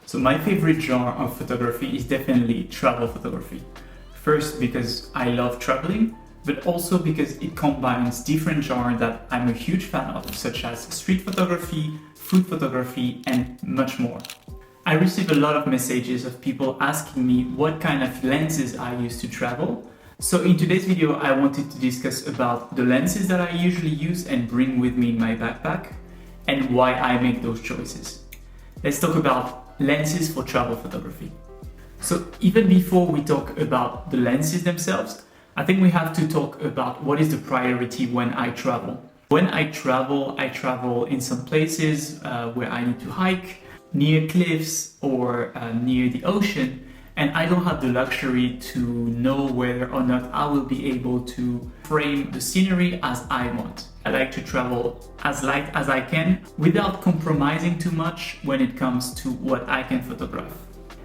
So my favorite genre of photography is definitely travel photography. First, because I love traveling, but also because it combines different genres that I'm a huge fan of, such as street photography, food photography, and much more. I receive a lot of messages of people asking me what kind of lenses I use to travel. So in today's video, I wanted to discuss about the lenses that I usually use and bring with me in my backpack, and why I make those choices. Let's talk about lenses for travel photography. So even before we talk about the lenses themselves, I think we have to talk about what is the priority when I travel. When I travel in some places where I need to hike, near cliffs or near the ocean, and I don't have the luxury to know whether or not I will be able to frame the scenery as I want. I like to travel as light as I can without compromising too much when it comes to what I can photograph.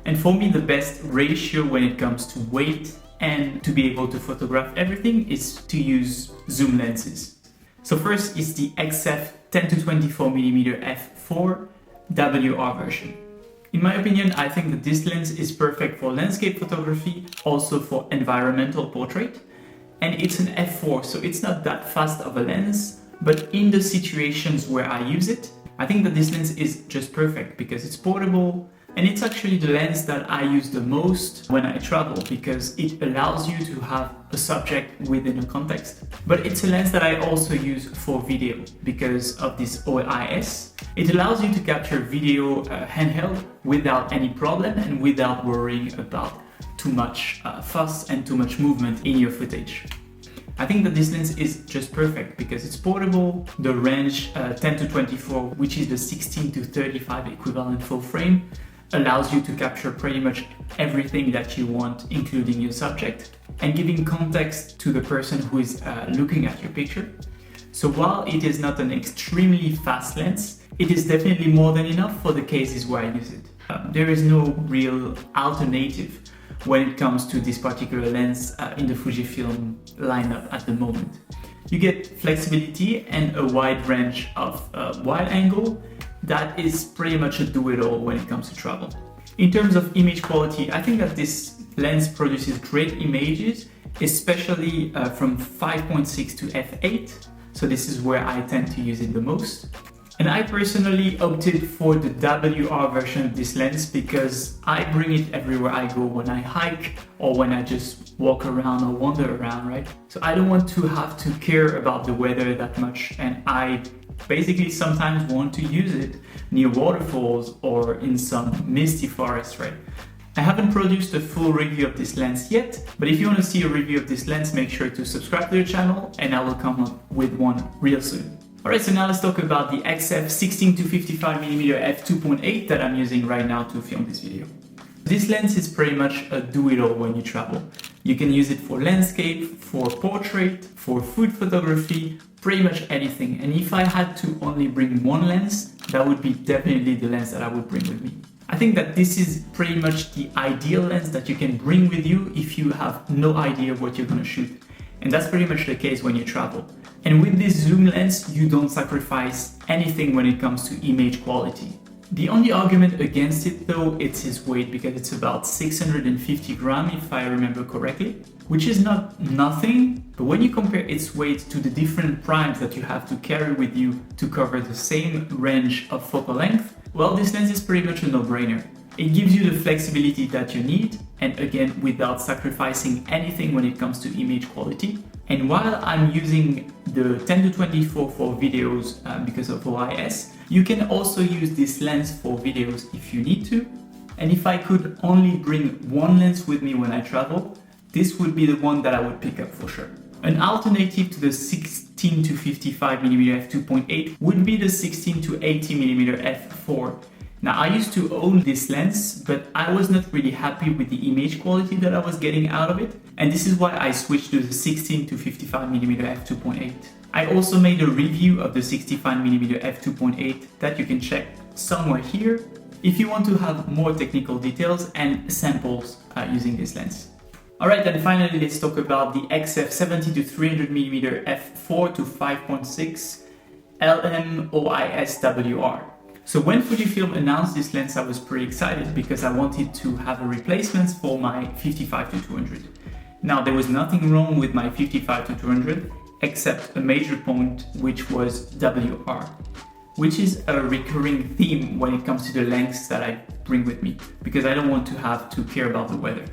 And for me, the best ratio when it comes to weight and to be able to photograph everything is to use zoom lenses. So first is the XF 10-24mm f4 WR version. In my opinion, I think that this lens is perfect for landscape photography, also for environmental portrait. And it's an f4, so it's not that fast of a lens, but in the situations where I use it, I think that this lens is just perfect because it's portable, and it's actually the lens that I use the most when I travel because it allows you to have a subject within a context. But it's a lens that I also use for video because of this OIS. It allows you to capture video handheld without any problem and without worrying about too much fuss and too much movement in your footage. I think that this lens is just perfect because it's portable. The range 10-24, which is the 16-35 equivalent full frame, allows you to capture pretty much everything that you want, including your subject, and giving context to the person who is looking at your picture. So while it is not an extremely fast lens, it is definitely more than enough for the cases where I use it. There is no real alternative when it comes to this particular lens in the Fujifilm lineup at the moment. You get flexibility and a wide range of wide angle. That is pretty much a do-it-all when it comes to travel. In terms of image quality, I think that this lens produces great images, especially from 5.6 to f8. So this is where I tend to use it the most. And I personally opted for the WR version of this lens because I bring it everywhere I go when I hike or when I just walk around or wander around, right? So I don't want to have to care about the weather that much, and I basically sometimes want to use it near waterfalls or in some misty forest, right? I haven't produced a full review of this lens yet, but if you want to see a review of this lens, make sure to subscribe to the channel and I will come up with one real soon. Alright, so now let's talk about the XF 16-55mm f2.8 that I'm using right now to film this video. This lens is pretty much a do-it-all when you travel. You can use it for landscape, for portrait, for food photography, pretty much anything. And if I had to only bring one lens, that would be definitely the lens that I would bring with me. I think that this is pretty much the ideal lens that you can bring with you if you have no idea what you're going to shoot. And that's pretty much the case when you travel. And with this zoom lens, you don't sacrifice anything when it comes to image quality. The only argument against it though, it's its weight, because it's about 650 grams if I remember correctly, which is not nothing, but when you compare its weight to the different primes that you have to carry with you to cover the same range of focal length, well, this lens is pretty much a no-brainer. It gives you the flexibility that you need, and again, without sacrificing anything when it comes to image quality. And while I'm using the 10-24 for videos because of OIS, you can also use this lens for videos if you need to. And if I could only bring one lens with me when I travel, this would be the one that I would pick up for sure. An alternative to the 16-55mm f2.8 would be the 16-80mm f4. Now, I used to own this lens, but I was not really happy with the image quality that I was getting out of it. And this is why I switched to the 16-55mm f2.8. I also made a review of the 65mm f2.8 that you can check somewhere here if you want to have more technical details and samples using this lens. Alright, and finally let's talk about the XF 70-300mm f4 to 5.6 LM OIS WR. So when Fujifilm announced this lens, I was pretty excited because I wanted to have a replacement for my 55-200. Now, there was nothing wrong with my 55-200 except a major point, which was WR, which is a recurring theme when it comes to the lens that I bring with me, because I don't want to have to care about the weather.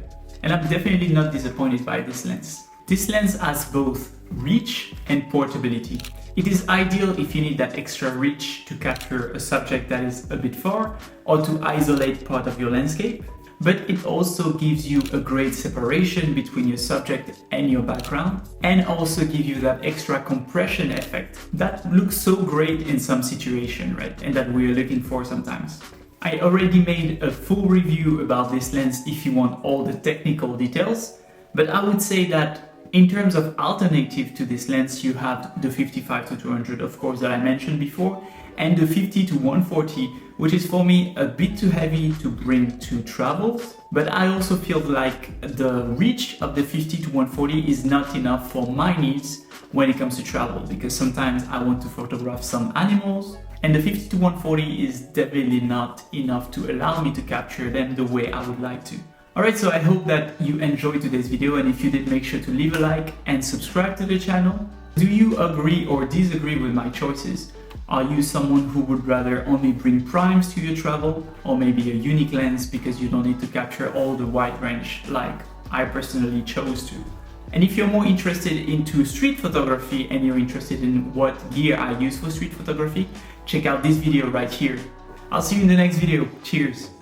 And I'm definitely not disappointed by this lens. This lens has both reach and portability. It is ideal if you need that extra reach to capture a subject that is a bit far or to isolate part of your landscape, but it also gives you a great separation between your subject and your background, and also give you that extra compression effect that looks so great in some situation, right? And that we're looking for sometimes. I already made a full review about this lens if you want all the technical details, but I would say that in terms of alternative to this lens, you have the 55-200, of course, that I mentioned before, and the 50-140, which is for me a bit too heavy to bring to travels. But I also feel like the reach of the 50-140 is not enough for my needs when it comes to travel, because sometimes I want to photograph some animals, and the 50-140 is definitely not enough to allow me to capture them the way I would like to. Alright, so I hope that you enjoyed today's video, and if you did, make sure to leave a like and subscribe to the channel. Do you agree or disagree with my choices? Are you someone who would rather only bring primes to your travel, or maybe a unique lens because you don't need to capture all the wide range like I personally chose to? And if you're more interested into street photography and you're interested in what gear I use for street photography, check out this video right here. I'll see you in the next video. Cheers!